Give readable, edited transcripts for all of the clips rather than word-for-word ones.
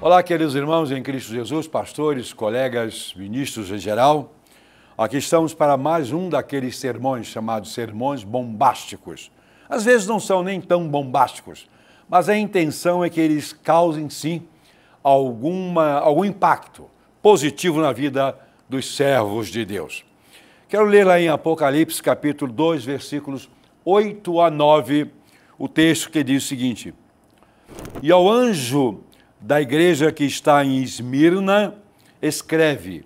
Olá, queridos irmãos em Cristo Jesus, pastores, colegas, ministros em geral. Aqui estamos para mais um daqueles sermões chamados sermões bombásticos. Às vezes não são nem tão bombásticos, mas a intenção é que eles causem, sim, algum impacto positivo na vida dos servos de Deus. Quero ler lá em Apocalipse, capítulo 2, versículos 8 a 9, o texto que diz o seguinte: E ao anjo da igreja que está em Esmirna, escreve: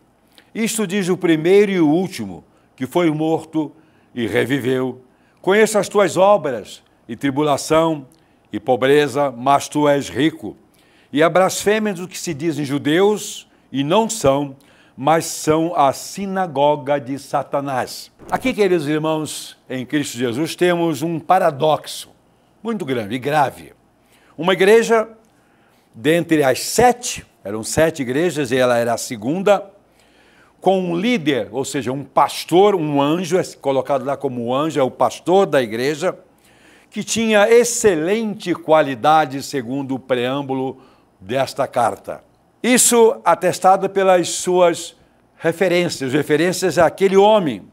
Isto diz o primeiro e o último, que foi morto e reviveu. Conheço as tuas obras, e tribulação, e pobreza, mas tu és rico. E a blasfêmia dos que se dizem judeus, e não são, mas são a sinagoga de Satanás. Aqui, queridos irmãos, em Cristo Jesus, temos um paradoxo muito grande e grave. Uma igreja, dentre as 7, eram 7 igrejas, e ela era a segunda, com um líder, ou seja, um pastor, um anjo, é colocado lá como anjo, é o pastor da igreja, que tinha excelente qualidade, segundo o preâmbulo desta carta. Isso atestado pelas suas referências àquele homem.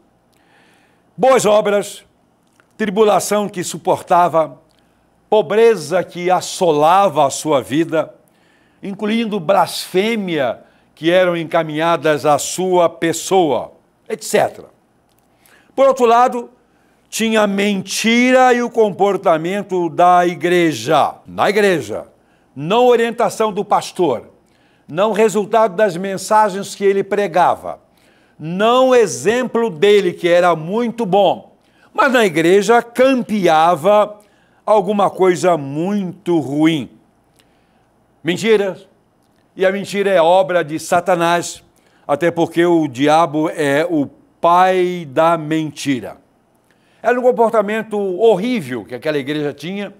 Boas obras, tribulação que suportava, pobreza que assolava a sua vida, incluindo blasfêmia que eram encaminhadas à sua pessoa, etc. Por outro lado, tinha a mentira e o comportamento da igreja. Na igreja, não orientação do pastor, não resultado das mensagens que ele pregava, não exemplo dele, que era muito bom, mas na igreja campeava alguma coisa muito ruim. Mentiras. E a mentira é obra de Satanás, até porque o diabo é o pai da mentira. Era um comportamento horrível que aquela igreja tinha.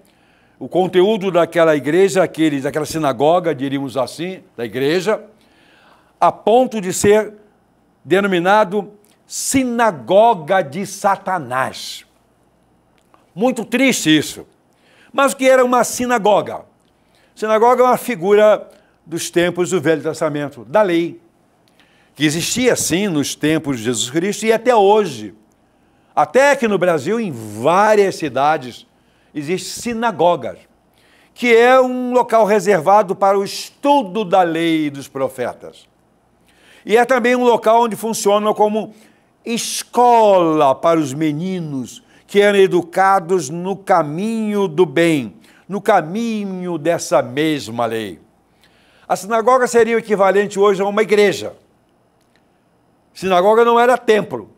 O conteúdo daquela igreja, daquela sinagoga, diríamos assim, da igreja, a ponto de ser denominado sinagoga de Satanás. Muito triste isso. Mas o que era uma sinagoga? Sinagoga é uma figura dos tempos do Velho Testamento, da lei, que existia sim nos tempos de Jesus Cristo e até hoje. Até que no Brasil, em várias cidades, existem sinagogas, que é um local reservado para o estudo da lei e dos profetas. E é também um local onde funciona como escola para os meninos que eram educados no caminho do bem, no caminho dessa mesma lei. A sinagoga seria o equivalente hoje a uma igreja. Sinagoga não era templo.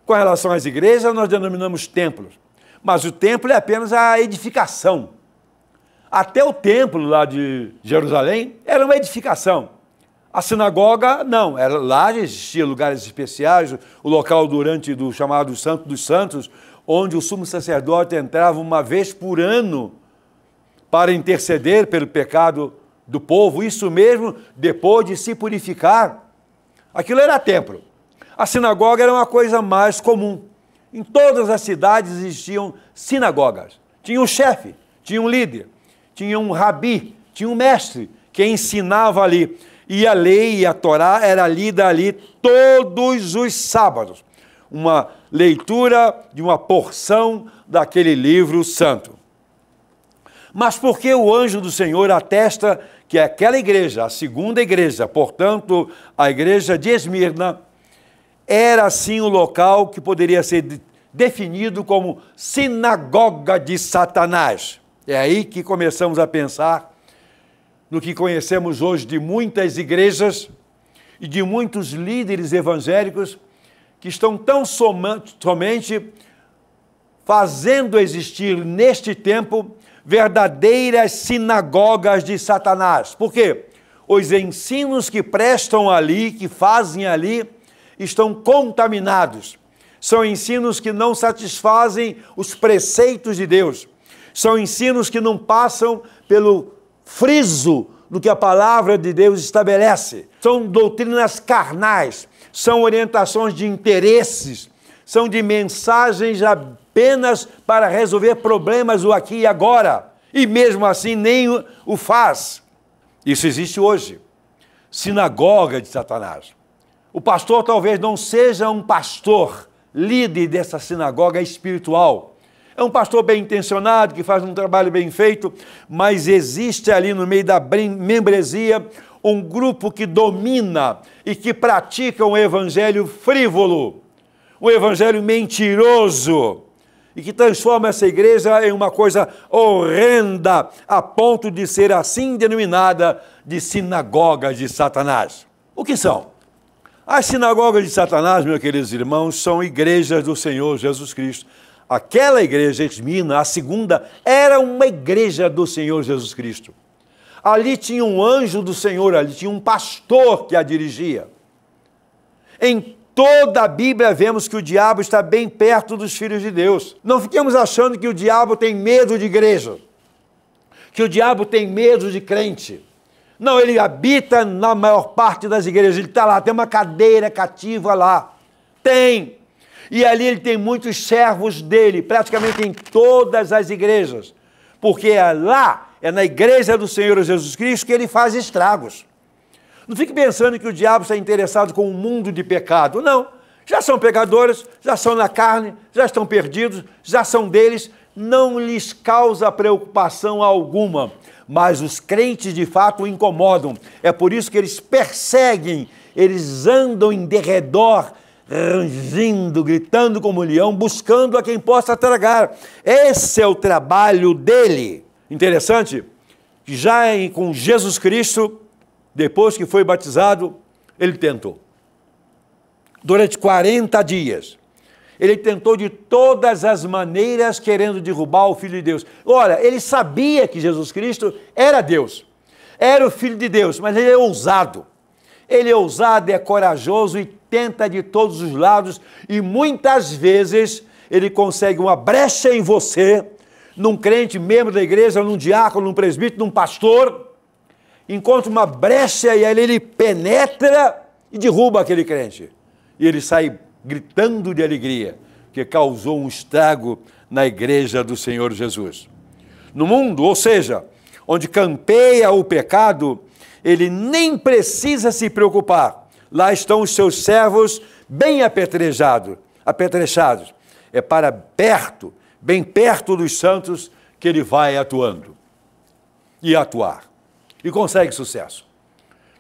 Com relação às igrejas, nós denominamos templos. Mas o templo é apenas a edificação. Até o templo lá de Jerusalém era uma edificação. A sinagoga, não. Lá existiam lugares especiais, o local do chamado Santo dos Santos, onde o sumo sacerdote entrava uma vez por ano para interceder pelo pecado do povo, isso mesmo depois de se purificar. Aquilo era templo. A sinagoga era uma coisa mais comum. Em todas as cidades existiam sinagogas. Tinha um chefe, tinha um líder, tinha um rabi, tinha um mestre que ensinava ali. E a lei e a Torá era lida ali todos os sábados. Uma leitura de uma porção daquele livro santo. Mas porque o anjo do Senhor atesta que aquela igreja, a segunda igreja, portanto, a igreja de Esmirna, era assim o local que poderia ser definido como sinagoga de Satanás. É aí que começamos a pensar no que conhecemos hoje de muitas igrejas e de muitos líderes evangélicos que estão tão somente fazendo existir neste tempo verdadeiras sinagogas de Satanás. Por quê? Os ensinos que prestam ali, que fazem ali, estão contaminados. São ensinos que não satisfazem os preceitos de Deus. São ensinos que não passam pelo friso do que a palavra de Deus estabelece. São doutrinas carnais, são orientações de interesses, são de mensagens apenas para resolver problemas do aqui e agora. E mesmo assim nem o faz. Isso existe hoje. Sinagoga de Satanás. O pastor talvez não seja um pastor líder dessa sinagoga espiritual. É um pastor bem intencionado, que faz um trabalho bem feito, mas existe ali no meio da membresia um grupo que domina e que pratica um evangelho frívolo, um evangelho mentiroso, e que transforma essa igreja em uma coisa horrenda, a ponto de ser assim denominada de sinagogas de Satanás. O que são? As sinagogas de Satanás, meus queridos irmãos, são igrejas do Senhor Jesus Cristo. Aquela igreja, Esmirna, a segunda, era uma igreja do Senhor Jesus Cristo. Ali tinha um anjo do Senhor, ali tinha um pastor que a dirigia. Em toda a Bíblia vemos que o diabo está bem perto dos filhos de Deus. Não fiquemos achando que o diabo tem medo de igreja, que o diabo tem medo de crente. Não, ele habita na maior parte das igrejas, ele está lá, tem uma cadeira cativa lá, tem. E ali ele tem muitos servos dele, praticamente em todas as igrejas, porque é lá, é na igreja do Senhor Jesus Cristo que ele faz estragos. Não fique pensando que o diabo está interessado com um mundo de pecado, não. Já são pecadores, já são na carne, já estão perdidos, já são deles, não lhes causa preocupação alguma. Mas os crentes de fato o incomodam. É por isso que eles perseguem, eles andam em derredor, rangindo, gritando como um leão, buscando a quem possa tragar. Esse é o trabalho dele. Interessante que já com Jesus Cristo, depois que foi batizado, ele tentou. Durante 40 dias. Ele tentou de todas as maneiras, querendo derrubar o Filho de Deus. Olha, ele sabia que Jesus Cristo era Deus, era o Filho de Deus, mas ele é ousado. Ele é ousado, é corajoso e tenta de todos os lados, e muitas vezes ele consegue uma brecha em você, num crente, membro da igreja, num diácono, num presbítero, num pastor, encontra uma brecha e aí ele penetra e derruba aquele crente. E ele sai gritando de alegria, que causou um estrago na igreja do Senhor Jesus. No mundo, ou seja, onde campeia o pecado, ele nem precisa se preocupar. Lá estão os seus servos bem apetrechados. É para perto, bem perto dos santos, que ele vai atuando. E atuar. E consegue sucesso.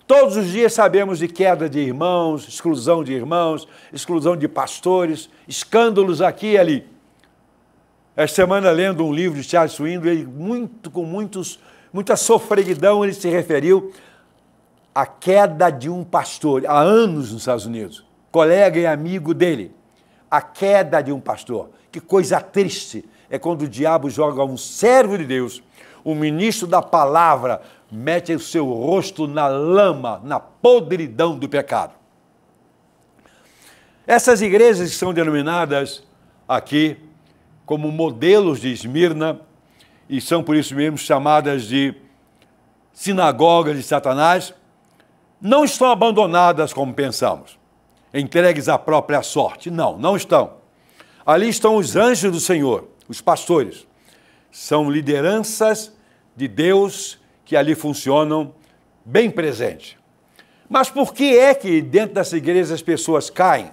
Todos os dias sabemos de queda de irmãos, exclusão de pastores, escândalos aqui e ali. Esta semana, lendo um livro de Charles Swindoll, muita sofreguidão, ele se referiu à queda de um pastor, há anos nos Estados Unidos, colega e amigo dele, a queda de um pastor. Que coisa triste é quando o diabo joga um servo de Deus, um ministro da palavra, mete o seu rosto na lama, na podridão do pecado. Essas igrejas que são denominadas aqui como modelos de Esmirna, e são por isso mesmo chamadas de sinagogas de Satanás, não estão abandonadas como pensamos, entregues à própria sorte. Não, não estão. Ali estão os anjos do Senhor, os pastores. São lideranças de Deus que ali funcionam bem presente. Mas por que é que dentro dessa igreja as pessoas caem?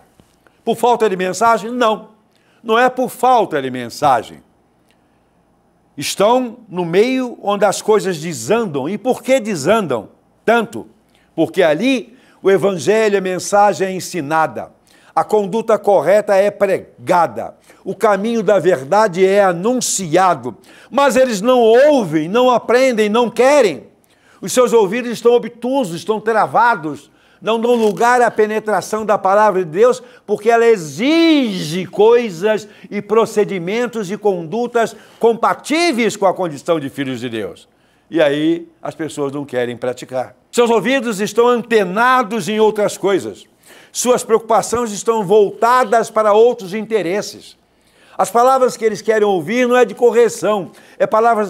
Por falta de mensagem? Não, não é por falta de mensagem. Estão no meio onde as coisas desandam. E por que desandam tanto? Porque ali o evangelho, a mensagem é ensinada, a conduta correta é pregada, o caminho da verdade é anunciado, mas eles não ouvem, não aprendem, não querem. Os seus ouvidos estão obtusos, estão travados, não dão lugar à penetração da palavra de Deus, porque ela exige coisas e procedimentos e condutas compatíveis com a condição de filhos de Deus. E aí as pessoas não querem praticar. Seus ouvidos estão antenados em outras coisas. Suas preocupações estão voltadas para outros interesses. As palavras que eles querem ouvir não é de correção,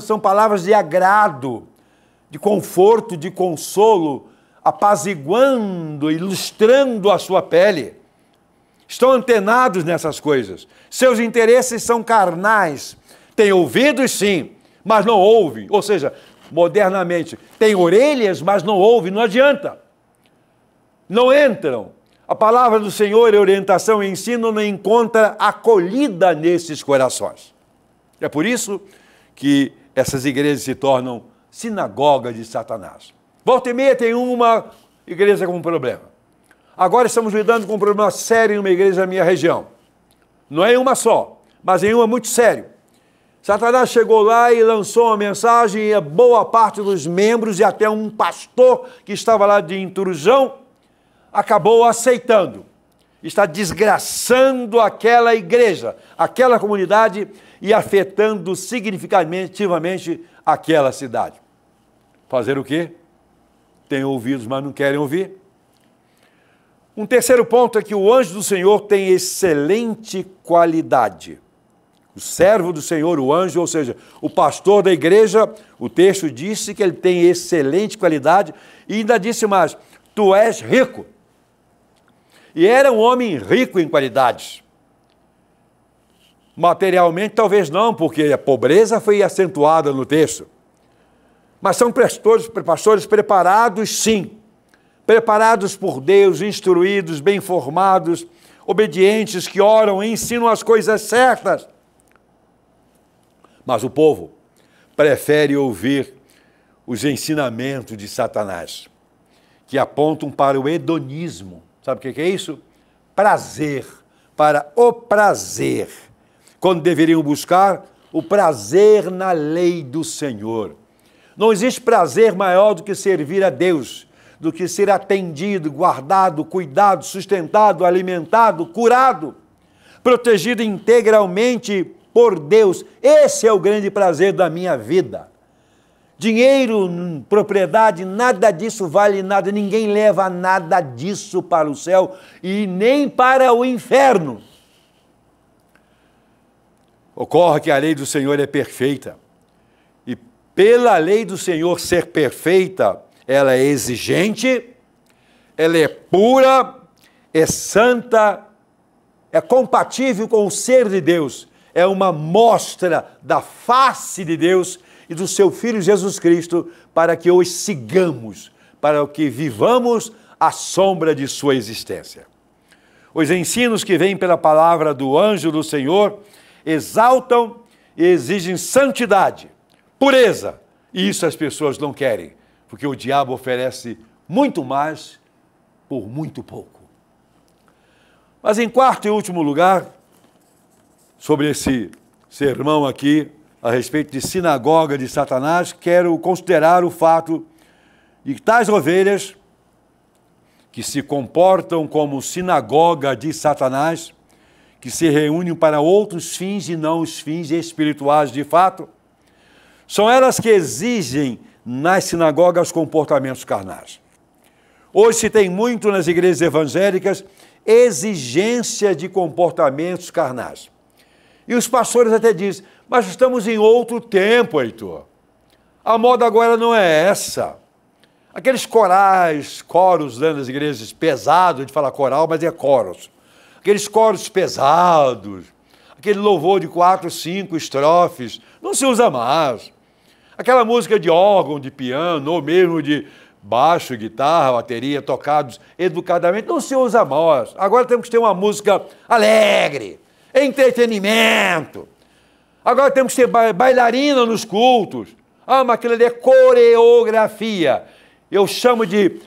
são palavras de agrado, de conforto, de consolo, apaziguando, ilustrando a sua pele. Estão antenados nessas coisas. Seus interesses são carnais. Têm ouvidos, sim, mas não ouvem. Ou seja, modernamente. Tem orelhas, mas não ouvem, não adianta. Não entram. A palavra do Senhor, orientação e ensino, não encontra acolhida nesses corações. É por isso que essas igrejas se tornam sinagoga de Satanás. Volta e meia tem uma igreja com um problema. Agora estamos lidando com um problema sério em uma igreja da minha região. Não é em uma só, mas em uma muito sério. Satanás chegou lá e lançou uma mensagem e a boa parte dos membros e até um pastor que estava lá de intrusão acabou aceitando. Está desgraçando aquela igreja, aquela comunidade e afetando significativamente aquela cidade. Fazer o quê? Tem ouvidos, mas não querem ouvir. Um terceiro ponto é que o anjo do Senhor tem excelente qualidade. O servo do Senhor, o anjo, ou seja, o pastor da igreja, o texto disse que ele tem excelente qualidade e ainda disse mais, tu és rico. E era um homem rico em qualidades. Materialmente, talvez não, porque a pobreza foi acentuada no texto. Mas são pastores preparados, sim. Preparados por Deus, instruídos, bem formados, obedientes, que oram e ensinam as coisas certas. Mas o povo prefere ouvir os ensinamentos de Satanás, que apontam para o hedonismo. Sabe o que é isso? Prazer, para o prazer. Quando deveriam buscar o prazer na lei do Senhor. Não existe prazer maior do que servir a Deus, do que ser atendido, guardado, cuidado, sustentado, alimentado, curado, protegido integralmente por Deus. Esse é o grande prazer da minha vida. Dinheiro, propriedade, nada disso vale nada, ninguém leva nada disso para o céu e nem para o inferno. Ocorre que a lei do Senhor é perfeita e pela lei do Senhor ser perfeita, ela é exigente, ela é pura, é santa, é compatível com o ser de Deus, é uma mostra da face de Deus e do seu Filho Jesus Cristo, para que os sigamos, para que vivamos à sombra de sua existência. Os ensinos que vêm pela palavra do anjo do Senhor exaltam e exigem santidade, pureza, e isso as pessoas não querem, porque o diabo oferece muito mais por muito pouco. Mas em quarto e último lugar, sobre esse sermão aqui, a respeito de sinagoga de Satanás, quero considerar o fato de que tais ovelhas que se comportam como sinagoga de Satanás, que se reúnem para outros fins e não os fins espirituais de fato, são elas que exigem nas sinagogas comportamentos carnais. Hoje se tem muito nas igrejas evangélicas exigência de comportamentos carnais. E os pastores até dizem, mas estamos em outro tempo, Heitor. A moda agora não é essa. Aqueles corais, coros nas igrejas, pesado de falar coral, mas é coros. Aqueles coros pesados, aquele louvor de 4, 5 estrofes, não se usa mais. Aquela música de órgão, de piano, ou mesmo de baixo, guitarra, bateria, tocados educadamente, não se usa mais. Agora temos que ter uma música alegre, entretenimento. Agora temos que ter bailarina nos cultos. Ah, mas aquilo ali é coreografia. Eu chamo de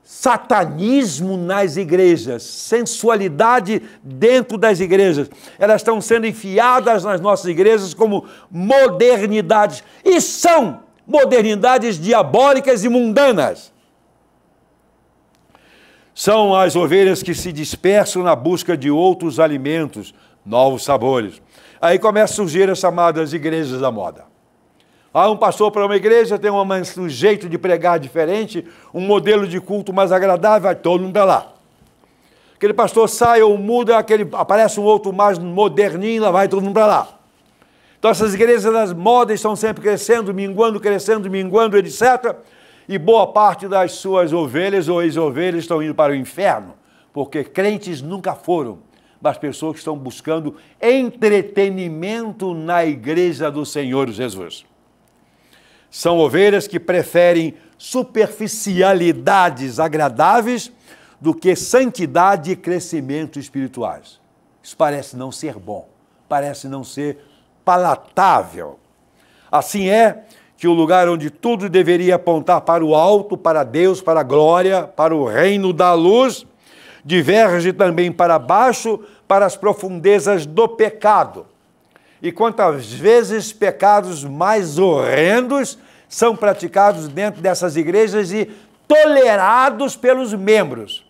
satanismo nas igrejas, sensualidade dentro das igrejas. Elas estão sendo enfiadas nas nossas igrejas como modernidades. E são modernidades diabólicas e mundanas. São as ovelhas que se dispersam na busca de outros alimentos, novos sabores. Aí começa a surgir as chamadas igrejas da moda. Ah, um pastor para uma igreja tem um jeito de pregar diferente, um modelo de culto mais agradável, vai todo mundo para lá. Aquele pastor sai ou muda, aparece um outro mais moderninho, lá vai todo mundo para lá. Então essas igrejas das modas estão sempre crescendo, minguando, etc. E boa parte das suas ovelhas ou ex-ovelhas estão indo para o inferno, porque crentes nunca foram, mas pessoas que estão buscando entretenimento na igreja do Senhor Jesus. São ovelhas que preferem superficialidades agradáveis do que santidade e crescimento espirituais. Isso parece não ser bom, parece não ser palatável. Assim é que o lugar onde tudo deveria apontar para o alto, para Deus, para a glória, para o reino da luz, diverge também para baixo, para as profundezas do pecado. E quantas vezes pecados mais horrendos são praticados dentro dessas igrejas e tolerados pelos membros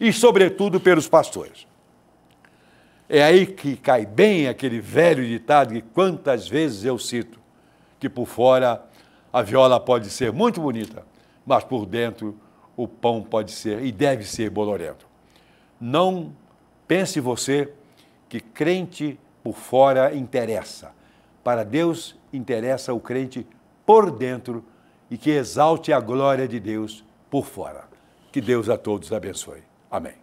e, sobretudo, pelos pastores. É aí que cai bem aquele velho ditado que quantas vezes eu cito, que por fora a viola pode ser muito bonita, mas por dentro o pão pode ser e deve ser bolorento. Não pense você que crente por fora interessa. Para Deus interessa o crente por dentro e que exalte a glória de Deus por fora. Que Deus a todos abençoe. Amém.